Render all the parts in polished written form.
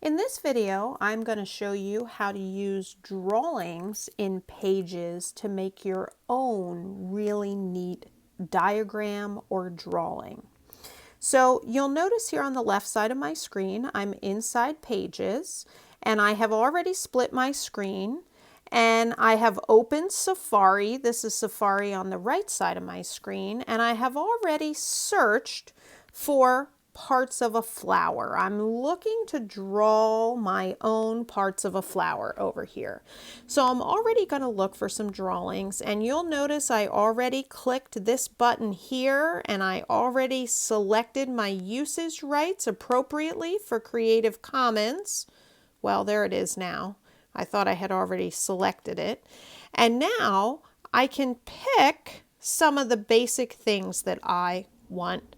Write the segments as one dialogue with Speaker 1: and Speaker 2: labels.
Speaker 1: In this video, I'm going to show you how to use drawings in Pages to make your own really neat diagram or drawing. So you'll notice here on the left side of my screen, I'm inside Pages, and I have already split my screen, and I have opened Safari. This is Safari on the right side of my screen, and I have already searched for parts of a flower. I'm looking to draw my own parts of a flower over here. So I'm already going to look for some drawings, and you'll notice I already clicked this button here and I already selected my usage rights appropriately for Creative Commons. Well, there it is now. I thought I had already selected it. And now I can pick some of the basic things that I want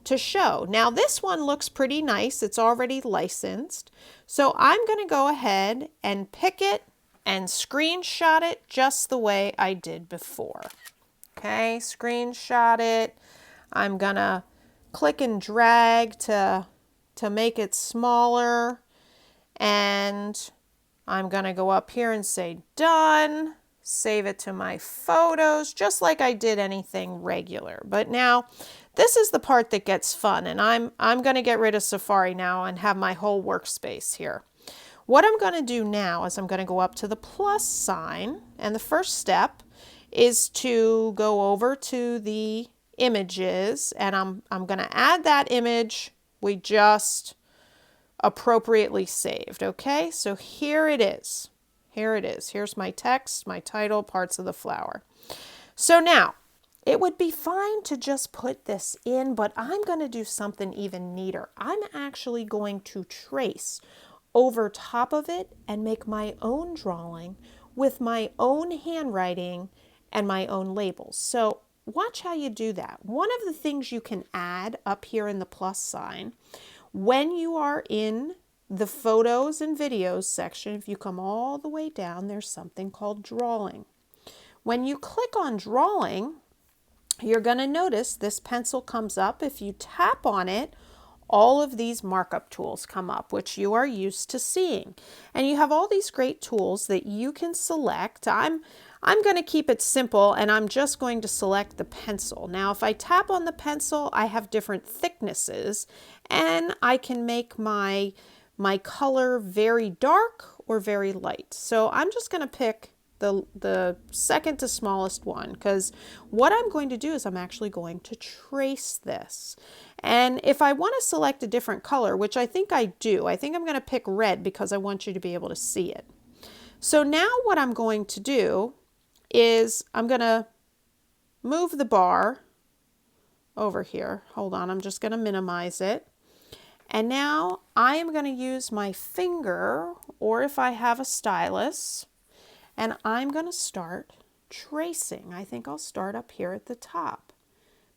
Speaker 1: to show. Now this one looks pretty nice. It's already licensed. So I'm going to go ahead and pick it and screenshot it just the way I did before. Okay, screenshot it. I'm going to click and drag to make it smaller. And I'm going to go up here and say done. Save it to my photos, just like I did anything regular. But now this is the part that gets fun, and I'm going to get rid of Safari now and have my whole workspace here. What I'm going to do now is I'm going to go up to the plus sign, and the first step is to go over to the images, and I'm going to add that image we just appropriately saved. Okay, so here it is. Here it is. Here's my text, my title, parts of the flower. So now, it would be fine to just put this in, but I'm going to do something even neater. I'm actually going to trace over top of it and make my own drawing with my own handwriting and my own labels. So watch how you do that. One of the things you can add up here in the plus sign, when you are in the photos and videos section, if you come all the way down, there's something called drawing. When you click on drawing, you're going to notice this pencil comes up. If you tap on it, all of these markup tools come up, which you are used to seeing. And you have all these great tools that you can select. I'm going to keep it simple, and I'm just going to select the pencil. Now, if I tap on the pencil, I have different thicknesses, and I can make my color very dark or very light. So I'm just going to pick the second to smallest one, because what I'm going to do is I'm actually going to trace this. And if I want to select a different color, which I think I do, I think I'm going to pick red because I want you to be able to see it. So now what I'm going to do is I'm going to move the bar over here. Hold on, I'm just going to minimize it. And now I am going to use my finger, or if I have a stylus, and I'm going to start tracing. I think I'll start up here at the top.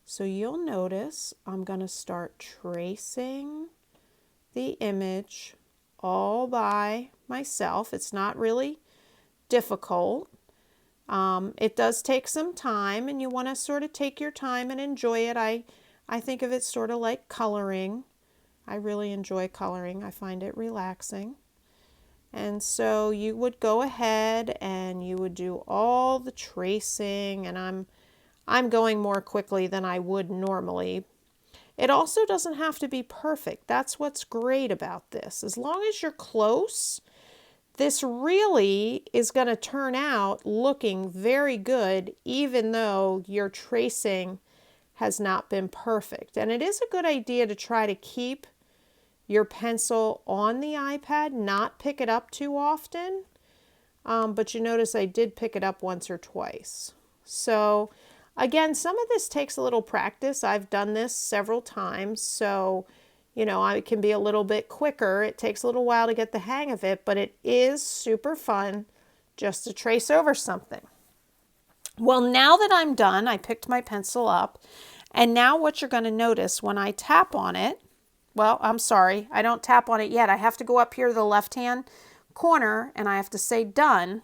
Speaker 1: So you'll notice I'm going to start tracing the image all by myself. It's not really difficult. It does take some time, and you want to sort of take your time and enjoy it. I think of it sort of like coloring. I really enjoy coloring. I find it relaxing. And so you would go ahead and you would do all the tracing, and I'm going more quickly than I would normally. It also doesn't have to be perfect. That's what's great about this. As long as you're close, this really is going to turn out looking very good, even though your tracing has not been perfect. And it is a good idea to try to keep your pencil on the iPad, not pick it up too often. But you notice I did pick it up once or twice. So again, some of this takes a little practice. I've done this several times, so you know, I can be a little bit quicker. It takes a little while to get the hang of it, but it is super fun just to trace over something. Well, now that I'm done, I picked my pencil up, and now what you're going to notice when I tap on it, well, I'm sorry, I don't tap on it yet. I have to go up here to the left-hand corner, and I have to say done.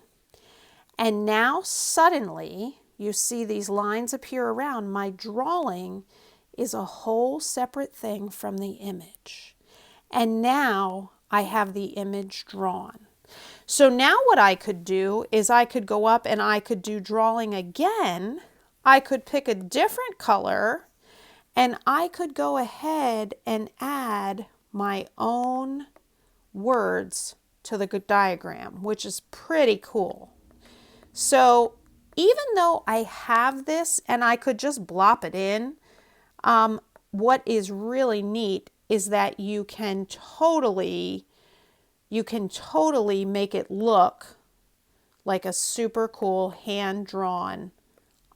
Speaker 1: And now suddenly you see these lines appear around. My drawing is a whole separate thing from the image. And now I have the image drawn. So now what I could do is I could go up and I could do drawing again. I could pick a different color and I could go ahead and add my own words to the diagram, which is pretty cool. So even though I have this and I could just blop it in, what is really neat is that you can totally make it look like a super cool hand-drawn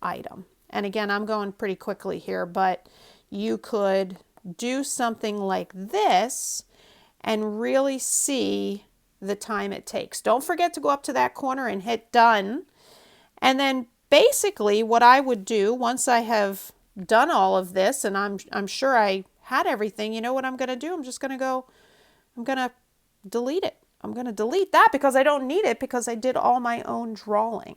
Speaker 1: item. And again, I'm going pretty quickly here, but you could do something like this and really see the time it takes. Don't forget to go up to that corner and hit done. And then basically what I would do once I have done all of this, and I'm sure I had everything, you know what I'm going to do? I'm going to delete it. I'm going to delete that because I don't need it because I did all my own drawing.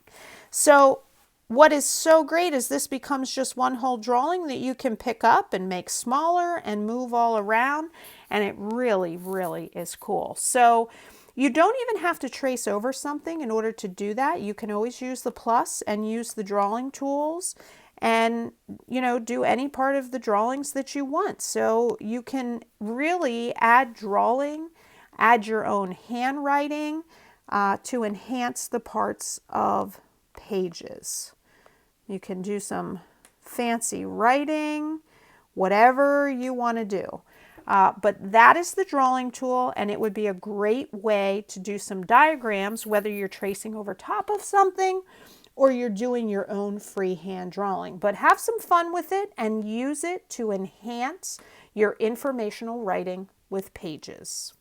Speaker 1: So what is so great is this becomes just one whole drawing that you can pick up and make smaller and move all around. And it really, really is cool. So you don't even have to trace over something in order to do that. You can always use the plus and use the drawing tools and, you know, do any part of the drawings that you want. So you can really add drawing, add your own handwriting to enhance the parts of pages. You can do some fancy writing, whatever you want to do. But that is the drawing tool, and it would be a great way to do some diagrams, whether you're tracing over top of something or you're doing your own freehand drawing. But have some fun with it and use it to enhance your informational writing with Pages.